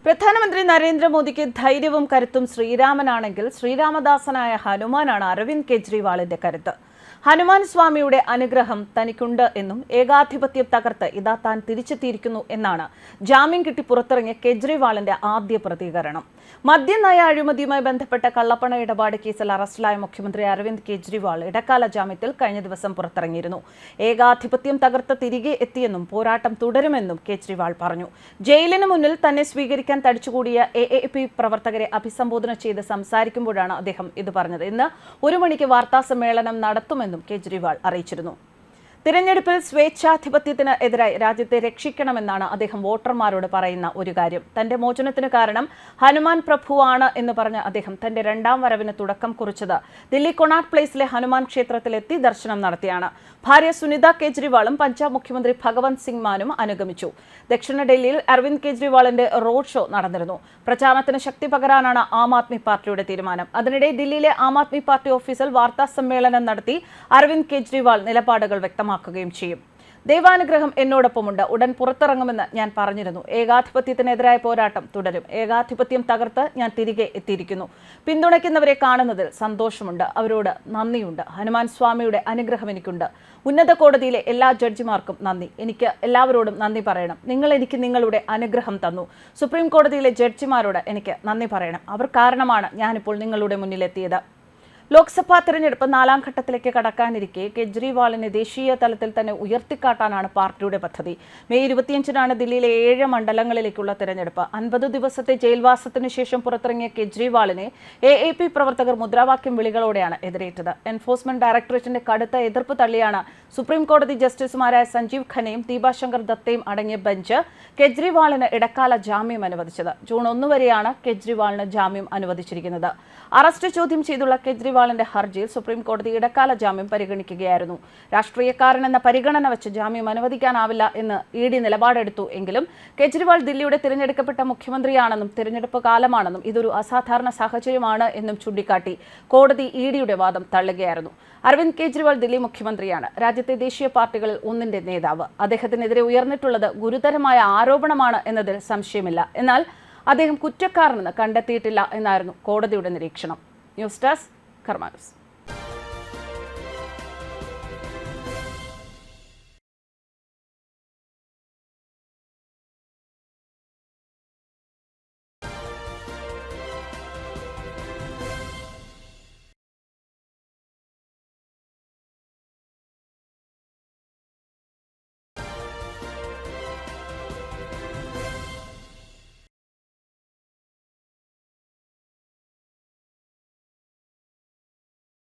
പ്രധാനമന്ത്രി നരേന്ദ്രമോദിക്ക് ധൈര്യവും കരുത്തും ശ്രീരാമനാണെങ്കിൽ ശ്രീരാമദാസനായ ഹനുമാനാണ് അരവിന്ദ് കെജ്രിവാളിന്റെ കരുത്ത്. ഹനുമാൻ സ്വാമിയുടെ അനുഗ്രഹം തനിക്കുണ്ട് എന്നും ഏകാധിപത്യം തകർത്ത് ഇതാ താൻ തിരിച്ചെത്തിയിരിക്കുന്നു എന്നാണ് ജാമ്യം കിട്ടി പുറത്തിറങ്ങിയ കെജ്രിവാളിന്റെ ആദ്യ പ്രതികരണം. മദ്യനയ അഴിമതിയുമായി ബന്ധപ്പെട്ട കള്ളപ്പണ ഇടപാട് കേസിൽ അറസ്റ്റിലായ മുഖ്യമന്ത്രി അരവിന്ദ് കെജ്രിവാൾ ഇടക്കാല ജാമ്യത്തിൽ കഴിഞ്ഞ ദിവസം പുറത്തിറങ്ങിയിരുന്നു. ഏകാധിപത്യം തകർത്ത് തിരികെ എത്തിയെന്നും പോരാട്ടം തുടരുമെന്നും കെജ്രിവാൾ പറഞ്ഞു. ജയിലിന് മുന്നിൽ തന്നെ സ്വീകരിക്കാൻ തടിച്ചുകൂടിയ AAP പ്രവർത്തകരെ അഭിസംബോധന ചെയ്ത് സംസാരിക്കുമ്പോഴാണ് അദ്ദേഹം ഇത് പറഞ്ഞത്. ഇന്ന് 1 മണിക്ക് വാർത്താ സമ്മേളനം നടത്തുമെന്നും കെജ്രിവാൾ അറിയിച്ചിരുന്നു. തിരഞ്ഞെടുപ്പിൽ സ്വേച്ഛാധിപത്യത്തിന് എതിരായി രാജ്യത്തെ രക്ഷിക്കണമെന്നാണ് അദ്ദേഹം വോട്ടർമാരോട് പറയുന്ന ഒരു കാര്യം. തന്റെ മോചനത്തിന് കാരണം ഹനുമാൻ പ്രഭുവാണ് എന്ന് പറഞ്ഞ അദ്ദേഹം തന്റെ 2ാം വരവിന് തുടക്കം കുറിച്ചത് ദില്ലി കൊണാട്ട് പ്ലേസിലെ ഹനുമാൻ ക്ഷേത്രത്തിലെത്തി ദർശനം നടത്തിയാണ്. ഭാര്യ സുനിത കെജ്രിവാളും പഞ്ചാബ് മുഖ്യമന്ത്രി ഭഗവന്ത് സിംഗ് മാനും അനുഗമിച്ചു. ദക്ഷിണ ഡൽഹിയിൽ അരവിന്ദ് കെജ്രിവാളിന്റെ റോഡ് ഷോ നടന്നിരുന്നു. പ്രചാരണത്തിന് ശക്തി പകരാനാണ് ആം ആദ്മി പാർട്ടിയുടെ തീരുമാനം. അതിനിടെ ദില്ലിയിലെ ആം ആദ്മി പാർട്ടി ഓഫീസിൽ വാർത്താ സമ്മേളനം നടത്തി അരവിന്ദ് കെജ്രിവാൾ നിലപാടുകൾ വ്യക്തമാക്കുകയും ചെയ്യും. ദൈവാനുഗ്രഹം എന്നോടൊപ്പമുണ്ട്, ഉടൻ പുറത്തിറങ്ങുമെന്ന് ഞാൻ പറഞ്ഞിരുന്നു. ഏകാധിപത്യത്തിനെതിരായ പോരാട്ടം തുടരും. ഏകാധിപത്യം തകർത്ത് ഞാൻ തിരികെ എത്തിയിരിക്കുന്നു. പിന്തുണയ്ക്കുന്നവരെ കാണുന്നതിൽ സന്തോഷമുണ്ട്, അവരോട് നന്ദിയുണ്ട്. ഹനുമാൻ സ്വാമിയുടെ അനുഗ്രഹം എനിക്കുണ്ട്. ഉന്നത കോടതിയിലെ എല്ലാ ജഡ്ജിമാർക്കും നന്ദി. എനിക്ക് എല്ലാവരോടും നന്ദി പറയണം. നിങ്ങൾ എനിക്ക് നിങ്ങളുടെ അനുഗ്രഹം തന്നു. സുപ്രീം കോടതിയിലെ ജഡ്ജിമാരോട് എനിക്ക് നന്ദി പറയണം. അവർ കാരണമാണ് ഞാനിപ്പോൾ നിങ്ങളുടെ മുന്നിലെത്തിയത്. ലോക്സഭാ തെരഞ്ഞെടുപ്പ് 4ാം ഘട്ടത്തിലേക്ക് കടക്കാനിരിക്കെ കെജ്രിവാളിനെ ദേശീയ തലത്തിൽ തന്നെ ഉയർത്തിക്കാട്ടാനാണ് പാർട്ടിയുടെ പദ്ധതി. മെയ് 25-നാണ് ദില്ലിയിലെ 7 മണ്ഡലങ്ങളിലേക്കുള്ള തെരഞ്ഞെടുപ്പ്. 50 ദിവസത്തെ ജയിൽവാസത്തിനു ശേഷം പുറത്തിറങ്ങിയ കെജ്രിവാളിനെ AAP പ്രവർത്തകർ മുദ്രാവാക്യം വിളികളോടെയാണ് എതിരേറ്റത്. എൻഫോഴ്സ്മെന്റ് ഡയറക്ടറേറ്റിന്റെ കടുത്ത എതിർപ്പ് തള്ളിയാണ് സുപ്രീം കോടതി ജസ്റ്റിസുമാരായ സഞ്ജീവ് ഖന്നയും ദീപാശങ്കർ ദത്തയും അടങ്ങിയ ബെഞ്ച് കെജ്രിവാളിന് ഇടക്കാല ജാമ്യം അനുവദിച്ചത്. ജൂൺ 1 വരെയാണ് കെജ്രിവാളിന് ജാമ്യം അനുവദിച്ചിരിക്കുന്നത്. അറസ്റ്റ് ചോദ്യം ചെയ്തുള്ള കെജ്രിവാളിന്റെ ഹർജിയിൽ സുപ്രീം കോടതി ഇടക്കാല ജാമ്യം പരിഗണിക്കുകയായിരുന്നു. രാഷ്ട്രീയക്കാരനെന്ന പരിഗണന വെച്ച് ജാമ്യം അനുവദിക്കാനാവില്ല എന്ന് ED നിലപാടെടുത്തു എങ്കിലും കെജ്രിവാൾ ദില്ലിയുടെ തിരഞ്ഞെടുക്കപ്പെട്ട മുഖ്യമന്ത്രിയാണെന്നും തിരഞ്ഞെടുപ്പ് കാലമാണെന്നും ഇതൊരു അസാധാരണ സാഹചര്യമാണ് എന്നും ചൂണ്ടിക്കാട്ടി കോടതി EDയുടെ വാദം തള്ളുകയായിരുന്നു. അരവിന്ദ് കെജ്രിവാൾ ദില്ലി മുഖ്യമന്ത്രിയാണ്. രാജ്യത്തെ ദേശീയ പാർട്ടികളിൽ ഒന്നിന്റെ നേതാവ്. അദ്ദേഹത്തിനെതിരെ ഉയർന്നിട്ടുള്ളത് ഗുരുതരമായ ആരോപണമാണ് എന്നതിൽ സംശയമില്ല. എന്നാൽ അദ്ദേഹം കുറ്റക്കാരനെന്ന് കണ്ടെത്തിയിട്ടില്ല എന്നായിരുന്നു കോടതിയുടെ നിരീക്ഷണം. ന്യൂസ് ഡെസ്ക് കർമ്മ ന്യൂസ്.